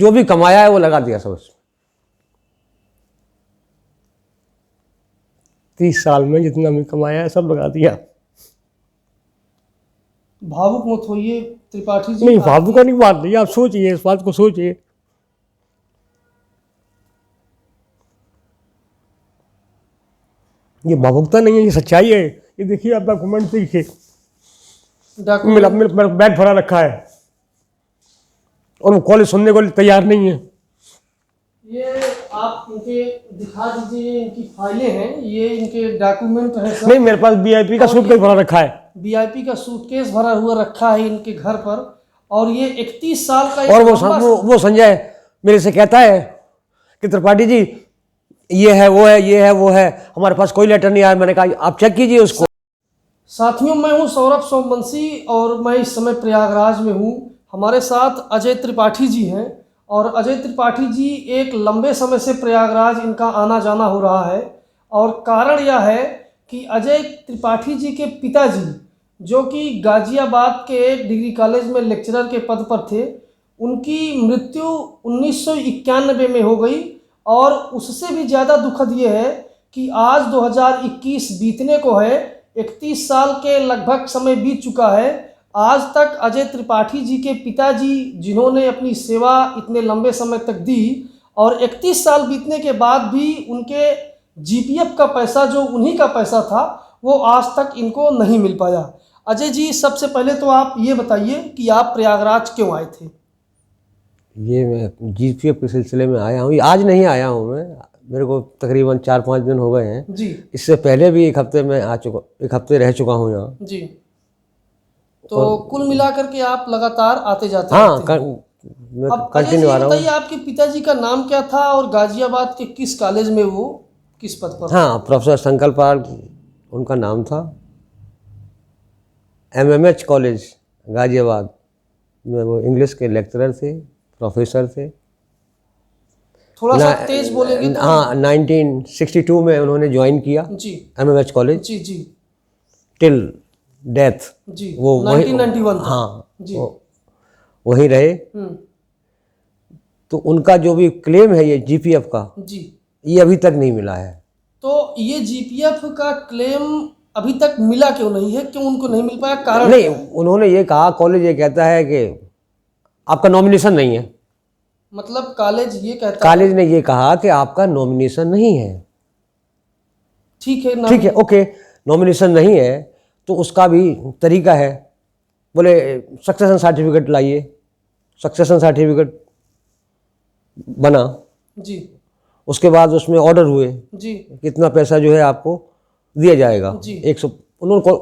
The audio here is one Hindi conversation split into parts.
जो भी कमाया है वो लगा दिया सब उसमें। 30 साल में जितना भी कमाया है सब लगा दिया। भावुक मत होइए त्रिपाठी जी। नहीं, भावुक का नहीं बात नहीं, आप सोचिए, इस बात को सोचिए। ये भावुकता नहीं है, ये सच्चाई है। ये देखिए, आप डॉक्यूमेंट देखिए, मेरा बैग भरा रखा है और वो कॉलेज सुनने को तैयार नहीं है। ये आप इनके दिखा दीजिए, इनकी फाइलें हैं, ये इनके डॉक्यूमेंट है सब। नहीं, मेरे पास वीआईपी का सूटकेस भरा रखा है। वीआईपी का सूटकेस भरा हुआ रखा है इनके घर पर। और ये 31 साल का और वो संजय मेरे से कहता है कि त्रिपाठी जी ये है वो है, ये है वो है, हमारे पास कोई लेटर नहीं आया। मैंने कहा आप चेक कीजिए उसको। साथियों, मैं हूं सौरभ सोमवंशी और मैं इस समय प्रयागराज में हूं। हमारे साथ अजय त्रिपाठी जी हैं और अजय त्रिपाठी जी एक लंबे समय से प्रयागराज इनका आना जाना हो रहा है। और कारण यह है कि अजय त्रिपाठी जी के पिताजी, जो कि गाजियाबाद के एक डिग्री कॉलेज में लेक्चरर के पद पर थे, उनकी मृत्यु 1991 में हो गई। और उससे भी ज़्यादा दुखद ये है कि आज 2021 बीतने को है, 31 साल के लगभग समय बीत चुका है। आज तक अजय त्रिपाठी जी के पिताजी, जिन्होंने अपनी सेवा इतने लंबे समय तक दी, और 31 साल बीतने के बाद भी उनके जीपीएफ का पैसा, जो उन्हीं का पैसा था, वो आज तक इनको नहीं मिल पाया। अजय जी, सबसे पहले तो आप ये बताइए कि आप प्रयागराज क्यों आए थे? ये मैं जीपीएफ के सिलसिले में आया हूँ। आज नहीं आया हूँ मैं, मेरे को तकरीबन 4-5 दिन हो गए हैं जी। इससे पहले भी 1 हफ्ते में आ चुका, 1 हफ्ते रह चुका हूँ यहाँ जी। तो कुल मिलाकर के आप लगातार आते जाते हाँ, रहते हैं। मैं अब कंटिन्यू आ रहा हूँ। बताइए, आपके पिताजी का नाम क्या था और गाजियाबाद के किस कॉलेज में वो किस पद पर? हाँ, प्रोफेसर शंकर पाल उनका नाम था। एमएमएच कॉलेज गाजियाबाद में वो इंग्लिश के लेक्चरर थे, प्रोफेसर थे। थोड़ा सा तेज बोलेंगे तो? हाँ, 1962 में उन्होंने ज्वाइन किया जी। MMH college. जी जी टिल डेथ जी। वो 1991 तक। हाँ जी। वहीं रहे। तो उनका जो भी क्लेम है ये जीपीएफ का, जी, ये अभी तक नहीं मिला है। तो ये जीपीएफ का क्लेम अभी तक मिला क्यों नहीं है? क्यों उनको नहीं मिल पाया? कारण नहीं, क्या है? उन्होंने ये कहा, कॉलेज ये कहता है कि आपका नॉमिनेशन नहीं है। मतलब कॉलेज ये कहता है? कॉलेज ने ये कहा कि आपका नॉमिनेशन नहीं है। ठीक है, ठीक है, ओके, नॉमिनेशन नहीं है तो उसका भी तरीका है। बोले सक्सेशन सर्टिफिकेट लाइए। सक्सेशन सर्टिफिकेट बना। जी। उसके बाद उसमें ऑर्डर हुए जी। कितना पैसा जो है आपको दिया जाएगा। जी। 100 उन्होंने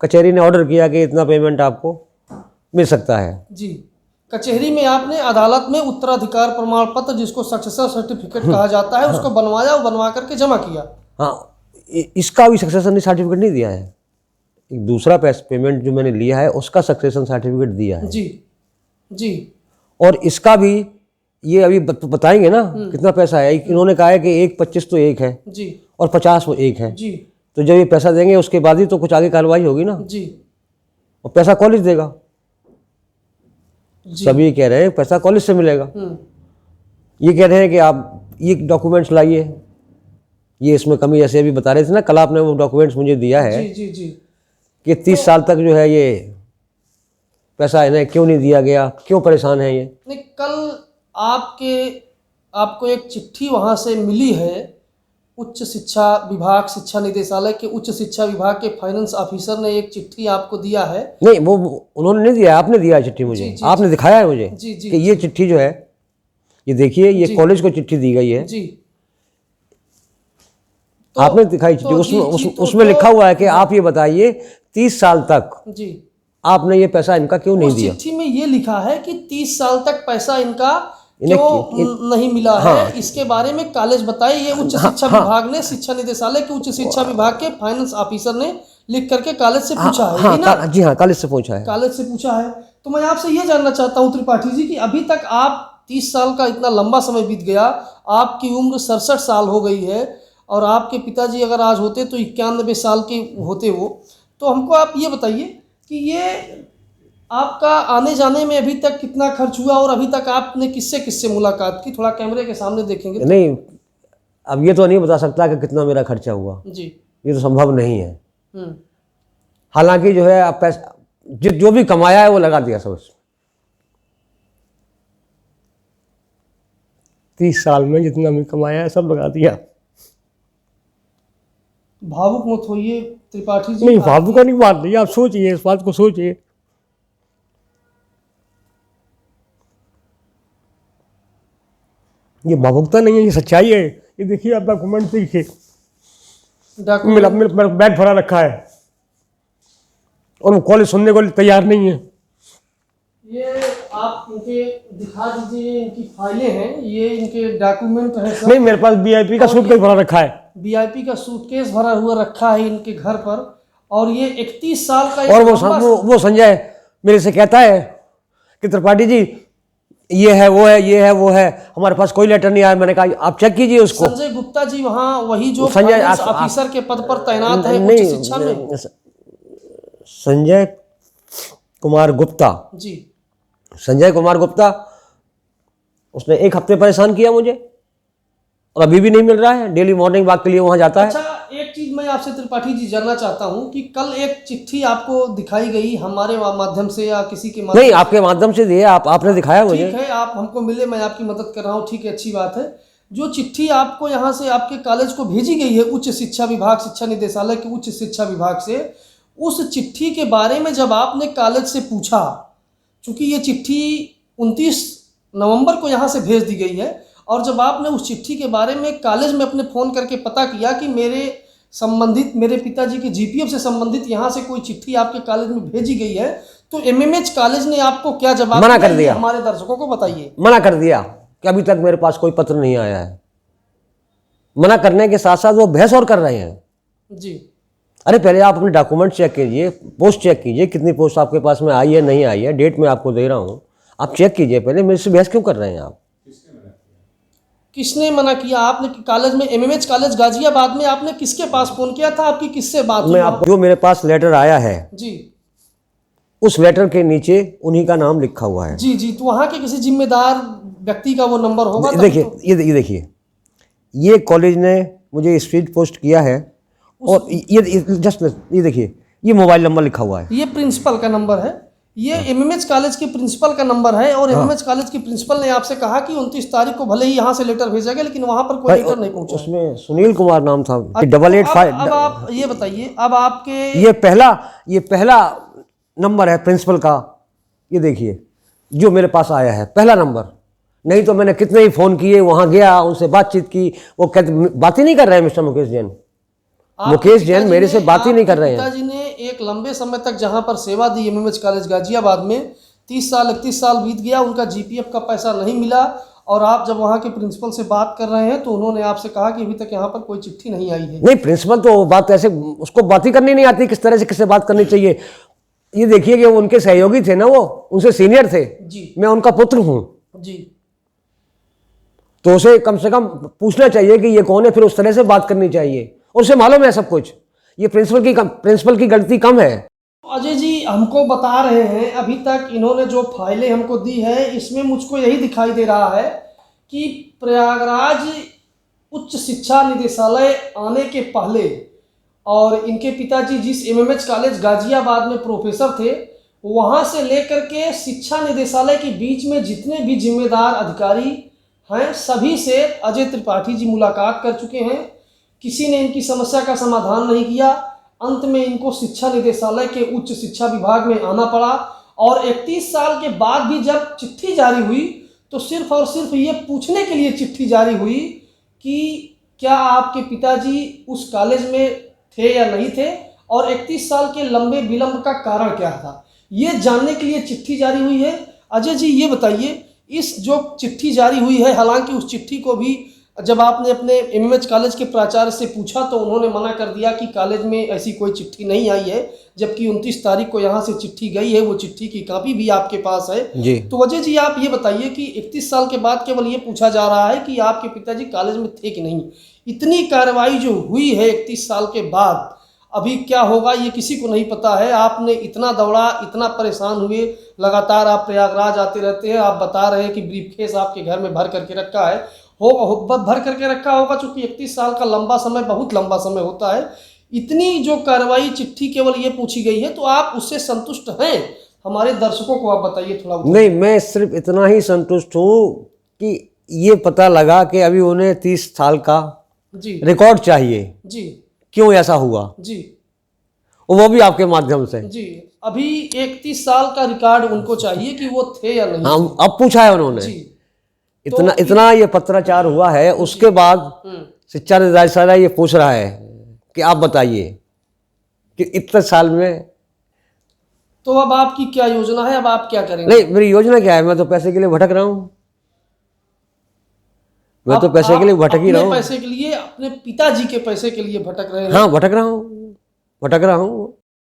कचहरी ने ऑर्डर किया कि इतना पेमेंट आपको मिल सकता है। जी। कचहरी में आपने अदालत में उत्तराधिकार प्रमाण पत्र, जिसको सक्सेसर सर्टिफिकेट कहा जाता है, उसको बनवाया और बनवा करके जमा किया। हाँ, इसका भी सक्सेशन सर्टिफिकेट नहीं दिया है। एक दूसरा पेमेंट जो मैंने लिया है उसका सक्सेशन सर्टिफिकेट दिया है। जी। जी। और इसका भी ये अभी बताएंगे ना कितना पैसा है। इन्होंने कहा है कि 1.25 तो एक है जी। और 50 वो एक है। जी। तो जब ये पैसा देंगे उसके बाद ही तो कुछ आगे कार्रवाई होगी ना। जी। और पैसा कॉलेज देगा। जी। सभी कह रहे हैं पैसा कॉलेज से मिलेगा। ये कह रहे हैं कि आप ये डॉक्यूमेंट्स लाइए, ये इसमें कमी, जैसे अभी बता रहे थे ना कल आपने वो डॉक्यूमेंट्स मुझे दिया है। जी। जी। जी। कि 30 साल तक जो है ये पैसा इन्हें क्यों नहीं दिया गया, क्यों परेशान है ये। नहीं, कल आपको एक चिट्ठी वहाँ से मिली है, उच्च शिक्षा विभाग, शिक्षा निदेशालय के उच्च शिक्षा विभाग के फाइनेंस ऑफिसर ने एक चिट्ठी आपको दिया है। नहीं, वो उन्होंने नहीं दिया, आपने दिया है चिट्ठी मुझे। जी, आपने दिखाया है मुझे जी, जी, कि ये चिट्ठी जो है, ये देखिए, ये कॉलेज को चिट्ठी दी गई है। जी। आपने दिखाई चिट्ठी, उसमें लिखा हुआ है कि आप ये बताइए 30 साल तक जी आपने ये पैसा इनका क्यों नहीं दिया। चिट्ठी में ये लिखा है कि 30 साल तक पैसा इनका क्यों नहीं मिला है, इसके बारे में कॉलेज बताइए। ये उच्च शिक्षा विभाग ने, शिक्षा निदेशालय के उच्च शिक्षा विभाग के फाइनेंस ऑफिसर ने लिख करके कॉलेज से पूछा है ना? जी हाँ, कॉलेज से पूछा है। कॉलेज से पूछा है। तो मैं आपसे ये जानना चाहता हूँ त्रिपाठी जी कि अभी तक आप 30 साल का इतना लंबा समय बीत गया, आपकी उम्र 67 साल हो गई है, और आपके पिताजी अगर आज होते तो 91 साल के होते वो। तो हमको आप ये बताइए कि ये आपका आने जाने में अभी तक कितना खर्च हुआ और अभी तक आपने किससे किससे मुलाकात की? थोड़ा कैमरे के सामने देखेंगे तो। नहीं, अब ये तो नहीं बता सकता कि कितना मेरा खर्चा हुआ, जी। ये तो संभव नहीं है। हम्म। हालांकि जो है आप पैसा जो भी कमाया है वो लगा दिया सब उसमें। 30 साल में जितना भी कमाया है सब लगा दिया। भावुक मत होइए त्रिपाठी जी। नहीं, भावुक का नहीं बात नहीं, आप सोचिए, इस बात को सोचिए। ये भावुकता नहीं है, ये सच्चाई है। ये देखिए, आप डॉक्यूमेंट देखिए, मेरा बैग भरा रखा है और वो कॉलेज सुनने को तैयार नहीं है। ये आप इनके दिखा दीजिए, इनकी फाइलें हैं, ये इनके डॉक्यूमेंट है सब। नहीं, मेरे पास वीआईपी का सूटकेस भरा रखा है। वीआईपी का सूटकेस भरा हुआ रखा है इनके घर पर। और ये 31 साल का और वो संजय मेरे से कहता है कि त्रिपाठी जी ये है वो है, ये है वो है, हमारे पास कोई लेटर नहीं आया। मैंने कहा आप चेक कीजिए उसको। संजय गुप्ता जी वहाँ वही जो संजय ऑफिसर के पद पर तैनात है उच्च शिक्षा में। संजय कुमार गुप्ता जी। संजय कुमार गुप्ता, उसने 1 हफ्ते परेशान किया मुझे और अभी भी नहीं मिल रहा है। डेली मॉर्निंग वॉक के लिए वहां जाता है। अच्छा, एक चीज मैं आपसे त्रिपाठी जी जानना चाहता हूं कि कल एक चिट्ठी आपको दिखाई गई हमारे माध्यम से या किसी के माध्यम? नहीं, आपके माध्यम से दिए, आपने दिखाया मुझे। ठीक है, आप हमको मिले, मैं आपकी मदद कर रहा हूँ, ठीक है, अच्छी बात है। जो चिट्ठी आपको यहाँ से आपके कॉलेज को भेजी गई है उच्च शिक्षा विभाग, शिक्षा निदेशालय के उच्च शिक्षा विभाग से, उस चिट्ठी के बारे में जब आपने कॉलेज से पूछा, चूंकि ये चिट्ठी 29 नवंबर को यहाँ से भेज दी गई है, और जब आपने उस चिट्ठी के बारे में कॉलेज में अपने फ़ोन करके पता किया कि मेरे पिताजी के जीपीएफ से संबंधित यहाँ से कोई चिट्ठी आपके कॉलेज में भेजी गई है, तो एमएमएच कॉलेज ने आपको क्या जवाब मना कर दिया? हमारे दर्शकों को बताइए। मना कर दिया कि अभी तक मेरे पास कोई पत्र नहीं आया है। मना करने के साथ साथ वो बहस और कर रहे हैं। जी। अरे पहले आप अपने डॉक्यूमेंट चेक कीजिए, पोस्ट चेक कीजिए, कितनी पोस्ट आपके पास में आई है नहीं आई है, डेट मैं आपको दे रहा हूँ, आप चेक कीजिए पहले। मेरे से बहस क्यों कर रहे हैं आप? किसने मना किया? आपने कॉलेज में, एमएमएच कॉलेज गाजियाबाद में आपने किसके पास फोन किया था? आपकी किससे बात हुई? मैं आप जो मेरे पास लेटर आया है जी, उस लेटर के नीचे उन्हीं का नाम लिखा हुआ है। जी जी, तो वहाँ के किसी जिम्मेदार व्यक्ति का वो नंबर होगा। देखिए, ये देखिए, ये कॉलेज ने मुझे स्पीड पोस्ट किया है और ये जस्ट ये देखिए, ये मोबाइल नंबर लिखा हुआ है। ये प्रिंसिपल का नंबर है, ये एमएमएच कॉलेज के प्रिंसिपल का नंबर है। और एमएमएच कॉलेज के प्रिंसिपल ने आपसे कहा कि 29 तारीख को भले ही यहाँ से लेटर भेजा गया, लेकिन वहाँ पर कोई लेटर नहीं पहुँचा। उसमें सुनील कुमार नाम था, 885। अब आप ये बताइए, अब आपके ये पहला नंबर है प्रिंसिपल का। ये देखिए जो मेरे पास आया है, पहला नंबर। नहीं तो मैंने कितने ही फ़ोन किए, वहाँ गया, उनसे बातचीत की, वो कहते बात ही नहीं कर रहे हैं मिस्टर मुकेश जैन। मुकेश जैन मेरे से बात ही नहीं कर रहे हैं। पिताजी ने एक लंबे समय तक जहां पर सेवा दी एमएमएच कॉलेज गाजियाबाद में, 30 साल 31 साल बीत गया, उनका जीपीएफ का पैसा नहीं मिला, और आप जब वहां के प्रिंसिपल से बात कर रहे हैं तो उन्होंने आपसे कहा कि अभी तक यहाँ पर कोई चिट्ठी नहीं आई है। नहीं, प्रिंसिपल तो बात ऐसे, उसको बात ही करनी नहीं आती किस तरह से किससे बात करनी चाहिए। ये देखिए कि वो उनके सहयोगी थे ना, वो उनसे सीनियर थे। जी मैं उनका पुत्र हूँ, जी, तो उसे कम से कम पूछना चाहिए कि ये कौन है, फिर उस तरह से बात करनी चाहिए। और उसे मालूम है सब कुछ। ये प्रिंसिपल की गलती कम है। अजय जी हमको बता रहे हैं, अभी तक इन्होंने जो फाइलें हमको दी है, इसमें मुझको यही दिखाई दे रहा है कि प्रयागराज उच्च शिक्षा निदेशालय आने के पहले और इनके पिताजी जिस एमएमएच कॉलेज गाजियाबाद में प्रोफेसर थे, वहाँ से लेकर के शिक्षा निदेशालय के बीच में जितने भी जिम्मेदार अधिकारी हैं, सभी से अजय त्रिपाठी जी मुलाकात कर चुके हैं। किसी ने इनकी समस्या का समाधान नहीं किया। अंत में इनको शिक्षा निदेशालय के उच्च शिक्षा विभाग में आना पड़ा, और 31 साल के बाद भी जब चिट्ठी जारी हुई तो सिर्फ और सिर्फ ये पूछने के लिए चिट्ठी जारी हुई कि क्या आपके पिताजी उस कॉलेज में थे या नहीं थे, और 31 साल के लंबे विलंब का कारण क्या था, ये जानने के लिए चिट्ठी जारी हुई है। अजय जी ये बताइए, इस जो चिट्ठी जारी हुई है, हालांकि उस चिट्ठी को भी जब आपने अपने एमएमएच कॉलेज के प्राचार्य से पूछा तो उन्होंने मना कर दिया कि कॉलेज में ऐसी कोई चिट्ठी नहीं आई है, जबकि 29 तारीख को यहाँ से चिट्ठी गई है, वो चिट्ठी की कॉपी भी आपके पास है जी। तो अजय जी आप ये बताइए कि 31 साल के बाद केवल ये पूछा जा रहा है कि आपके पिताजी कॉलेज में थे कि नहीं। इतनी कार्रवाई जो हुई है 31 साल के बाद, अभी क्या होगा ये किसी को नहीं पता है। आपने इतना दौड़ा, इतना परेशान हुए, लगातार आप प्रयागराज आते रहते हैं। आप बता रहे हैं कि ब्रीफकेस आपके घर में भर करके रखा है, भर करके रखा होगा, चूंकि 31 साल का लंबा समय बहुत लंबा समय होता है। इतनी जो कार्रवाई चिट्ठी केवल ये पूछी गई है, तो आप उससे संतुष्ट हैं? हमारे दर्शकों को आप बताइए थोड़ा। नहीं, मैं सिर्फ इतना ही संतुष्ट हूँ कि ये पता लगा कि अभी उन्हें 30 साल का जी रिकॉर्ड चाहिए, जी क्यों ऐसा हुआ, जी वो भी आपके माध्यम से। जी। अभी 31 साल का रिकॉर्ड उनको चाहिए कि वो थे या नहीं। हाँ, अब पूछा है उन्होंने। जी। इतना ये पत्राचार हुआ है, उसके बाद शिक्षा निदेशालय ये पूछ रहा है कि आप बताइए कि इतने साल में। तो अब आपकी क्या योजना है, अब आप क्या करेंगे? नहीं, मेरी योजना क्या है, मैं तो पैसे के लिए भटक रहा हूँ, मैं तो पैसे के लिए भटक ही रहा हूँ। पैसे के लिए, अपने पिताजी के पैसे के लिए भटक रहे हैं? हाँ, भटक रहा हूँ।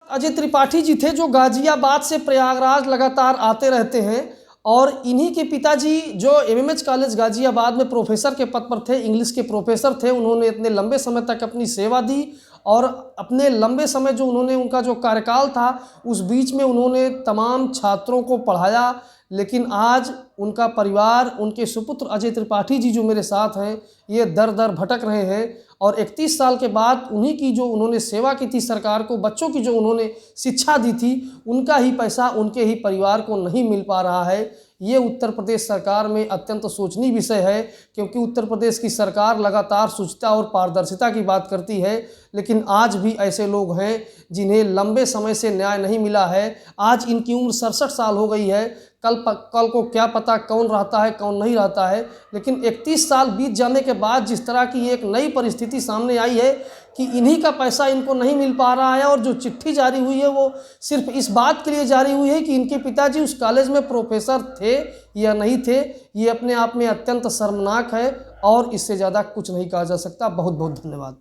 अजय त्रिपाठी जी थे जो गाजियाबाद से प्रयागराज लगातार आते रहते हैं, और इन्हीं के पिताजी जो एमएमएच कॉलेज गाजियाबाद में प्रोफेसर के पद पर थे, इंग्लिश के प्रोफेसर थे। उन्होंने इतने लंबे समय तक अपनी सेवा दी, और अपने लंबे समय जो उन्होंने, उनका जो कार्यकाल था, उस बीच में उन्होंने तमाम छात्रों को पढ़ाया। लेकिन आज उनका परिवार, उनके सुपुत्र अजय त्रिपाठी जी जो मेरे साथ हैं, ये दर दर भटक रहे हैं। और 31 साल के बाद उन्हीं की जो उन्होंने सेवा की थी सरकार को, बच्चों की जो उन्होंने शिक्षा दी थी, उनका ही पैसा उनके ही परिवार को नहीं मिल पा रहा है। ये उत्तर प्रदेश सरकार में अत्यंत सोचनीय विषय है, क्योंकि उत्तर प्रदेश की सरकार लगातार शुचिता और पारदर्शिता की बात करती है, लेकिन आज भी ऐसे लोग हैं जिन्हें लंबे समय से न्याय नहीं मिला है। आज इनकी उम्र 67 साल हो गई है। कल को क्या पता कौन रहता है कौन नहीं रहता है, लेकिन 31 साल बीत जाने के बाद जिस तरह की एक नई परिस्थिति सामने आई है कि इन्हीं का पैसा इनको नहीं मिल पा रहा है, और जो चिट्ठी जारी हुई है वो सिर्फ इस बात के लिए जारी हुई है कि इनके पिताजी उस कॉलेज में प्रोफेसर थे या नहीं थे। ये अपने आप में अत्यंत शर्मनाक है, और इससे ज़्यादा कुछ नहीं कहा जा सकता। बहुत बहुत धन्यवाद।